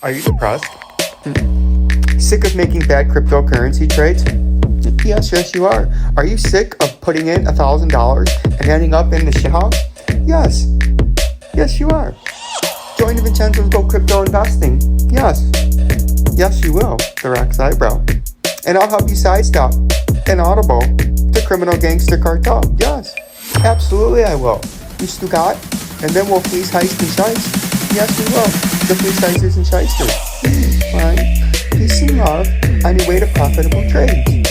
Are you depressed? Sick of making bad cryptocurrency trades? Yes, you are. Are you sick of putting in $1,000 and ending up in the shithouse? Yes, you are. Join the Vincenzo'S Go Crypto Investing. Yes, you will. The Rex Eyebrow. And I'll help you sidestep an audible to criminal gangster cartel. Yes, absolutely I will. You Stugat, and then we'll fleece, heist, and shice. Yes, we will. The fleece, heisters, and shysters. Fine. Peace and love on your way to profitable trades.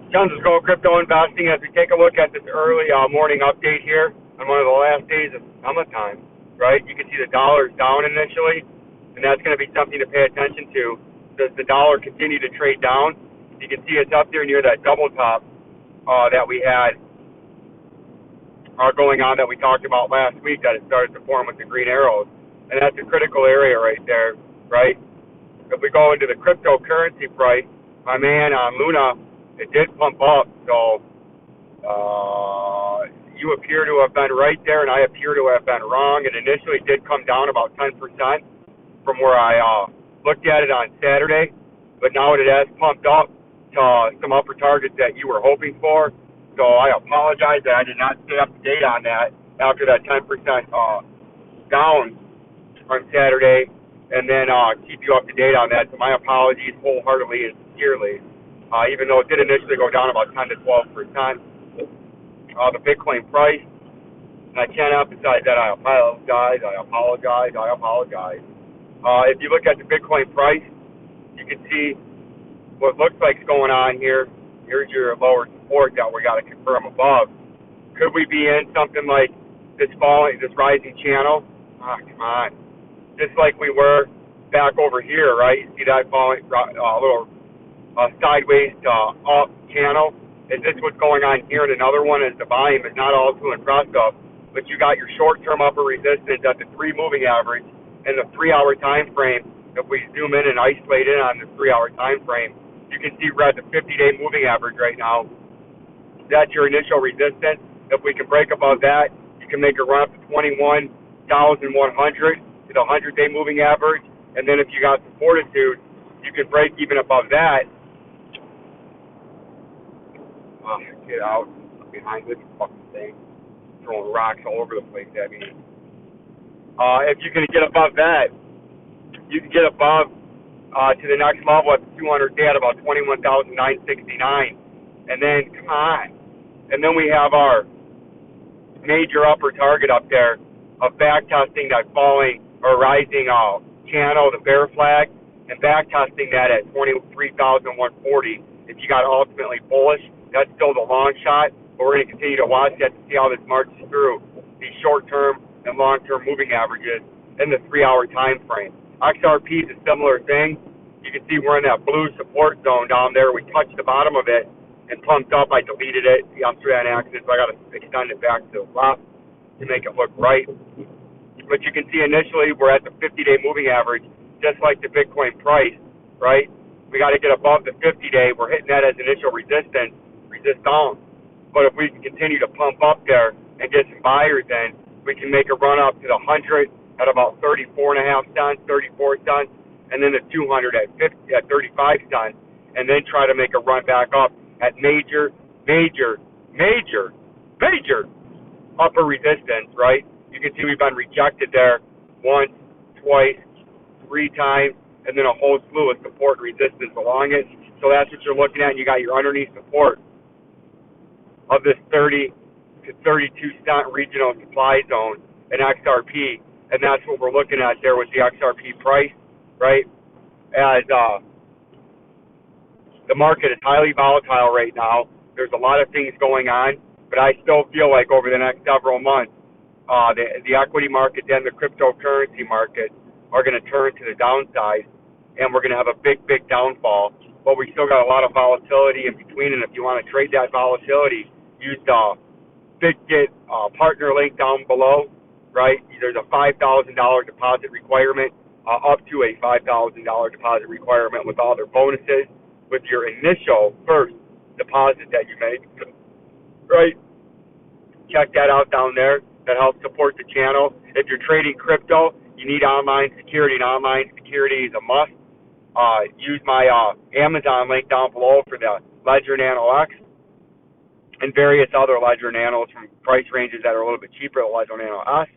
Vincenzo'S Go Crypto Investing as we take a look at this early morning update here on one of the last days of summertime, right? You can see the dollar's down initially, and that's going to be something to pay attention to. Does the dollar continue to trade down? You can see it's up there near that double top that we had going on that we talked about last week, that it started to form with the green arrows. And that's a critical area right there, right? If we go into the cryptocurrency price, my man on Luna, it did pump up. So you appear to have been right there, and I appear to have been wrong. It initially did come down about 10% from where I looked at it on Saturday, but now it has pumped up to some upper targets that you were hoping for. So I apologize that I did not stay up to date on that after that 10% down on Saturday, and then keep you up to date on that. So my apologies wholeheartedly and sincerely, even though it did initially go down about 10 to 12%. The Bitcoin price, and I can't emphasize that I apologize. If you look at the Bitcoin price, you can see what looks like is going on here. Here's your lower support that we got to confirm above. Could we be in something like this rising channel? Come on. Just like we were back over here, right? You see that falling little sideways up channel? Is this what's going on here? And another one is the volume is not all too impressive, but you got your short-term upper resistance at the 3 moving average and the 3-hour time frame. If we zoom in and isolate in on the 3-hour time frame, you can see we're at the 50-day moving average right now. That's your initial resistance. If we can break above that, you can make a run up to 21,100 to the 100-day moving average. And then if you got some fortitude, you can break even above that. Get out behind this fucking thing. Throwing rocks all over the place. I mean, if you can get above that, you can get above to the next level at the 200-day at about 21,969. And then, come on. And then we have our major upper target up there of back testing that falling or rising channel, the bear flag, and back testing that at 23,140. If you got ultimately bullish, that's still the long shot, but we're going to continue to watch that to see how this marches through these short-term and long-term moving averages in the 3-hour time frame. XRP is a similar thing. You can see we're in that blue support zone down there. We touched the bottom of it and pumped up. I deleted it. See, I'm through that accident, so I got to extend it back to the left to make it look right. But you can see initially we're at the 50-day moving average, just like the Bitcoin price, right? We got to get above the 50-day. We're hitting that as initial resist down. But if we can continue to pump up there and get some buyers in, we can make a run up to the 100 at about 34.5 cents, 34 cents, and then the 200 at 35 cents, and then try to make a run back up at major upper resistance, right? You can see we've been rejected there once, twice, 3 times, and then a whole slew of support and resistance along it. So that's what you're looking at, and you got your underneath support of this 30 to 32 cent regional supply zone in XRP, and that's what we're looking at there with the XRP price, right? As the market is highly volatile right now. There's a lot of things going on, but I still feel like over the next several months, the equity market and the cryptocurrency market are going to turn to the downside, and we're going to have a big downfall. But we still got a lot of volatility in between, and if you want to trade that volatility, use the BitGet partner link down below, right? There's a $5,000 deposit requirement, up to a $5,000 deposit requirement with all their bonuses, with your initial first deposit that you make, right? Check that out down there. That helps support the channel. If you're trading crypto, you need online security, and online security is a must. Use my Amazon link down below for the Ledger Nano X and various other Ledger Nanos from price ranges that are a little bit cheaper than Ledger Nano S.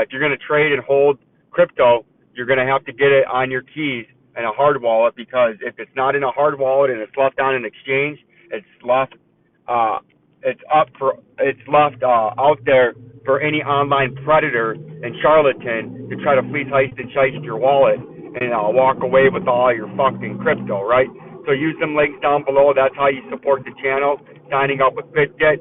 If you're going to trade and hold crypto, you're going to have to get it on your keys in a hard wallet, because if it's not in a hard wallet and it's left on an exchange, it's left out there for any online predator and charlatan to try to fleece, heist, and shiest your wallet and walk away with all your fucking crypto, right? So use them links down below. That's how you support the channel. Signing up with BitGet,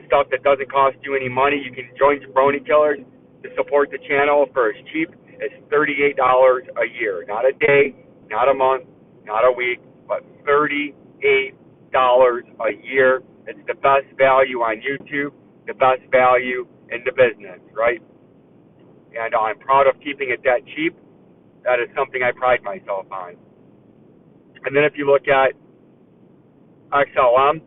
stuff that doesn't cost you any money. You can join Jabroni Killers to support the channel for as cheap as $38 a year. Not a day, not a month, not a week, but $38 a year. It's the best value on YouTube, the best value in the business, right? And I'm proud of keeping it that cheap. That is something I pride myself on. And then if you look at XLM,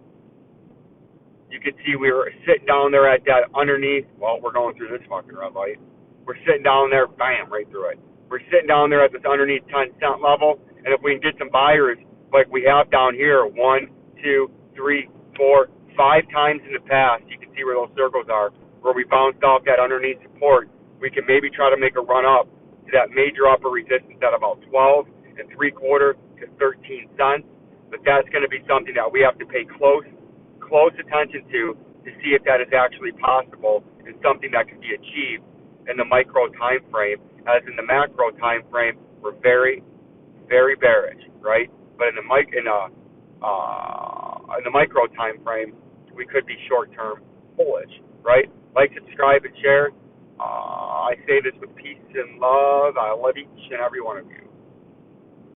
you can see we were sitting down there at that underneath. Well, we're going through this fucking red light. We're sitting down there, bam, right through it. We're sitting down there at this underneath 10-cent level, and if we can get some buyers like we have down here, 1, 2, 3, 4, 5 times in the past, you can see where those circles are, where we bounced off that underneath support, we can maybe try to make a run up to that major upper resistance at about 12 and 3/4 to 13 cents. But that's going to be something that we have to pay close attention to see if that is actually possible and something that can be achieved in the micro time frame. As in the macro time frame, we're very, very bearish, right? But in the micro time frame, we could be short-term bullish, right? Like, subscribe, and share. I say this with peace and love. I love each and every one of you.